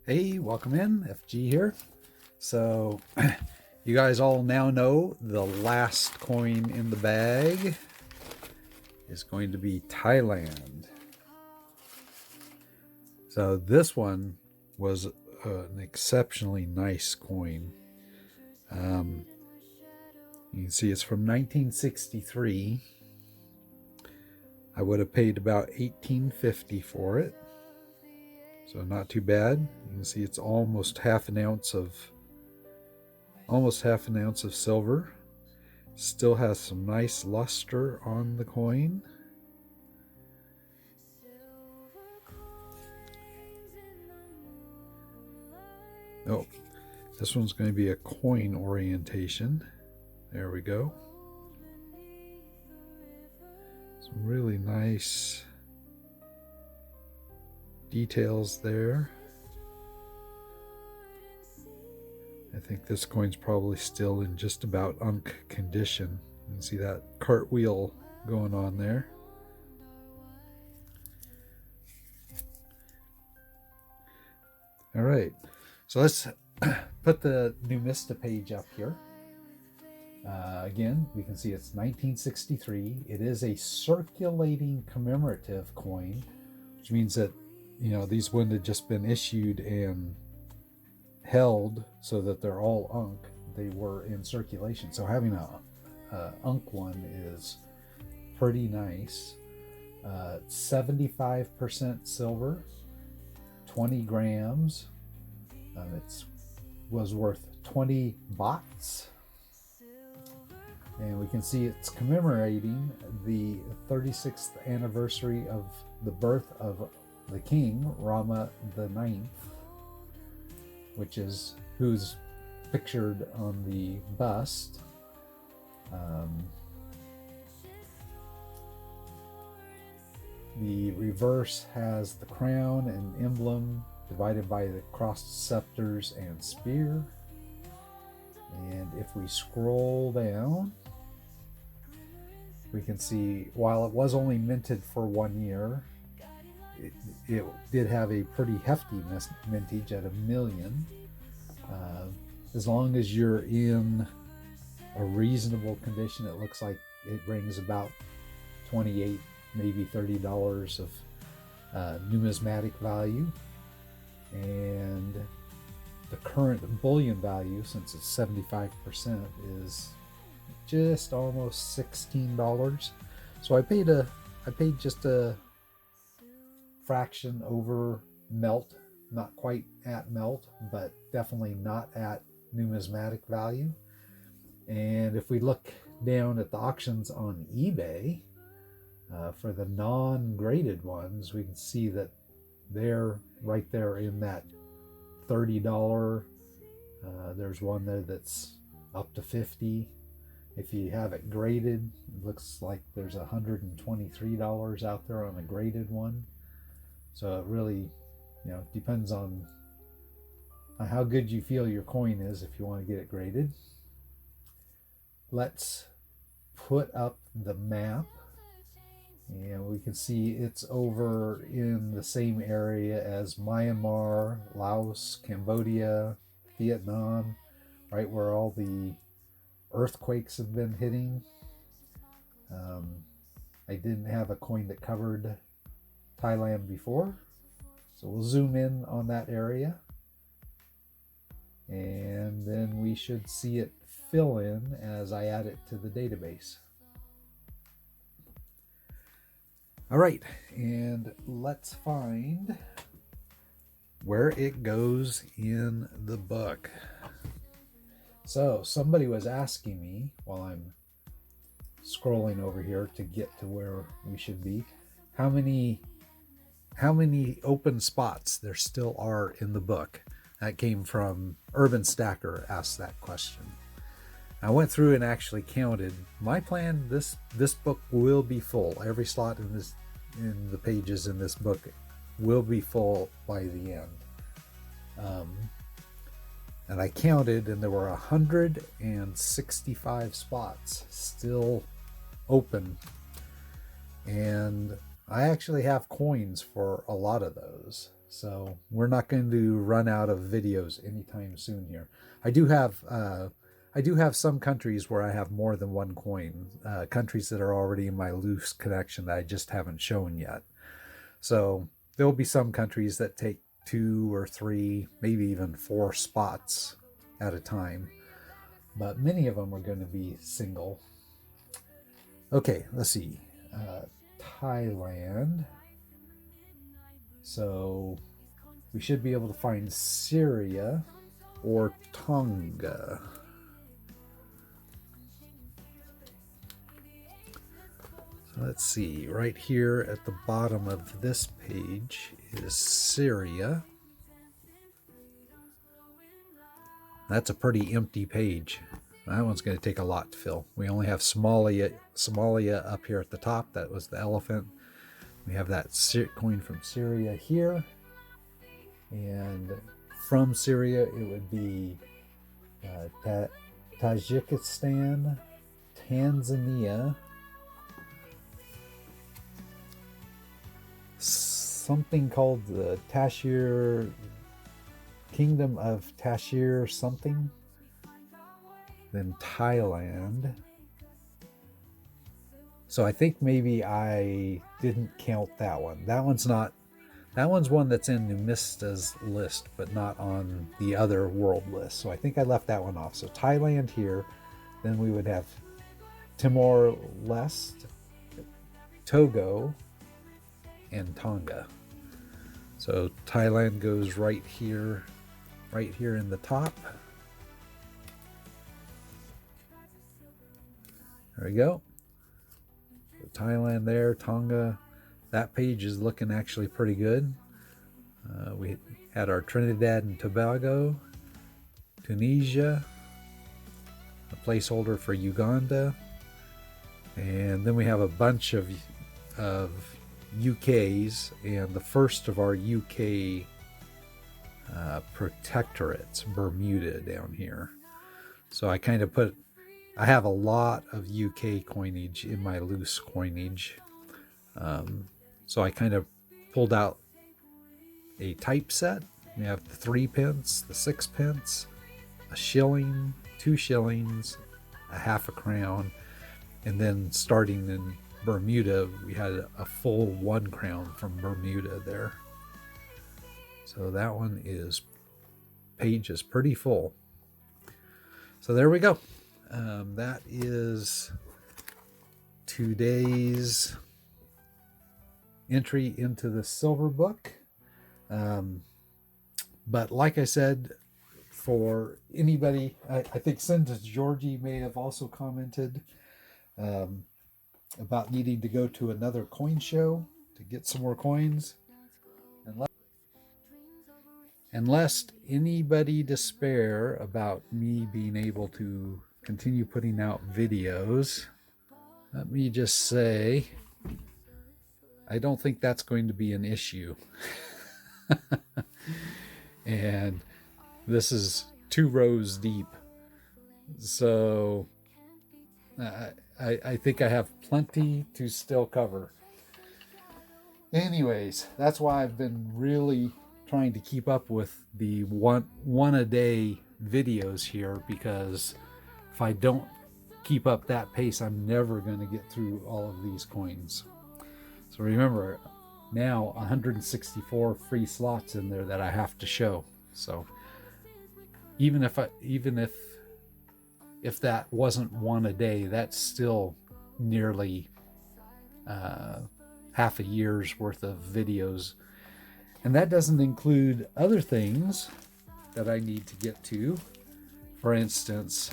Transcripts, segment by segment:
Hey, welcome in. FG here. So, you guys all now know the last coin in the bag is going to be Thailand. So, this one was an exceptionally nice coin. You can see it's from 1963. I would have paid about $18.50 for it. So not too bad. You can see it's almost half an ounce of silver. Still has some nice luster on the coin. Oh, this one's going to be a coin orientation. There we go. Some really nice details there. I think this coin's probably still in just about unk condition. You can see that cartwheel going on there. All right, so let's put the Numista page up here. Again, we can see it's 1963. It is a circulating commemorative coin, which means that, you know, these wouldn't have just been issued and held so that they're all unk. They were in circulation. So having a unk one is pretty nice. 75% silver, 20 grams. It was worth 20 bahts. And we can see it's commemorating the 36th anniversary of the birth of the king, Rama the Ninth, which is who's pictured on the bust. The reverse has the crown and emblem divided by the crossed scepters and spear. And if we scroll down, we can see while it was only minted for 1 year, it did have a pretty hefty mintage at 1 million. As long as you're in a reasonable condition, it looks like it brings about $28, maybe $30 of numismatic value. And the current bullion value, since it's 75%, is just almost $16. So I paid just a fraction over melt, not quite at melt, but definitely not at numismatic value. And if we look down at the auctions on eBay, for the non-graded ones, we can see that they're right there in that $30. There's one there that's up to $50. If you have it graded, it looks like there's $123 out there on a graded one. So it really, you know, depends on how good you feel your coin is if you want to get it graded. Let's put up the map, and we can see it's over in the same area as Myanmar, Laos, Cambodia, Vietnam, right where all the earthquakes have been hitting. I didn't have a coin that covered Thailand before, so we'll zoom in on that area, and then we should see it fill in as I add it to the database. All right, and let's find where it goes in the book. So somebody was asking me while I'm scrolling over here to get to where we should be, how many open spots there still are in the book. That came from Urban Stacker, asked that question. I went through and actually counted. My plan, this book will be full. Every slot in the pages in this book will be full by the end. And I counted, and there were 165 spots still open. And I actually have coins for a lot of those. So we're not going to run out of videos anytime soon here. I do have some countries where I have more than one coin, countries that are already in my loose connection that I just haven't shown yet. So there'll be some countries that take 2 or 3, maybe even 4 spots at a time, but many of them are going to be single. Okay, let's see. Thailand. So we should be able to find Syria or Tonga. So let's see, right here at the bottom of this page is Syria. That's a pretty empty page. That one's going to take a lot to fill. We only have Somalia up here at the top. That was the elephant. We have that coin from Syria here. And from Syria, it would be Tajikistan, Tanzania, something called the Tashir Kingdom of Tashir something, then Thailand. So I think maybe I didn't count that one. That one's one that's in Numista's list, but not on the other world list. So I think I left that one off. So Thailand here, then we would have Timor-Leste, Togo, and Tonga. So Thailand goes right here in the top. There we go. So Thailand there, Tonga. That page is looking actually pretty good. We had our Trinidad and Tobago, Tunisia, a placeholder for Uganda, and then we have a bunch of UKs, and the first of our UK protectorates, Bermuda, down here. So I have a lot of UK coinage in my loose coinage. So I kind of pulled out a typeset. We have the 3 pence, the 6 pence, a shilling, 2 shillings, a half a crown, and then starting in Bermuda, we had a full 1 crown from Bermuda there. So that one page is pretty full. So there we go. That is today's entry into the silver book. But like I said, for anybody, I think Cinda Georgie may have also commented about needing to go to another coin show to get some more coins. And lest anybody despair about me being able to continue putting out videos, let me just say, I don't think that's going to be an issue. And this is 2 rows deep. So I think I have plenty to still cover. Anyways, that's why I've been really trying to keep up with the one a day videos here, because if I don't keep up that pace, I'm never going to get through all of these coins. So remember, now 164 free slots in there that I have to show. So even if that wasn't one a day, that's still nearly half a year's worth of videos. And that doesn't include other things that I need to get to. For instance,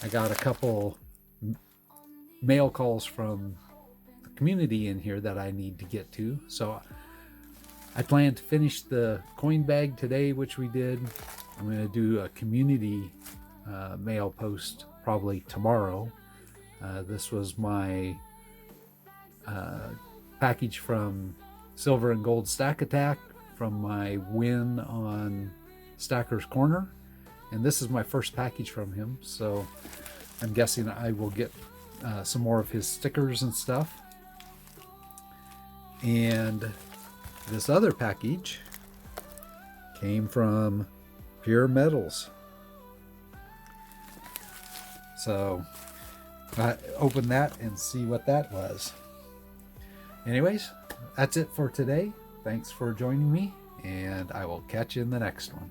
I got a couple mail calls from the community in here that I need to get to. So I plan to finish the coin bag today, which we did. I'm going to do a community mail post probably tomorrow. This was my package from Silver and Gold Stack Attack from my win on Stacker's Corner, and this is my first package from him, so I'm guessing I will get some more of his stickers and stuff. And this other package came from PeerMetals. So open that and see what that was. Anyways, that's it for today. Thanks for joining me, and I will catch you in the next one.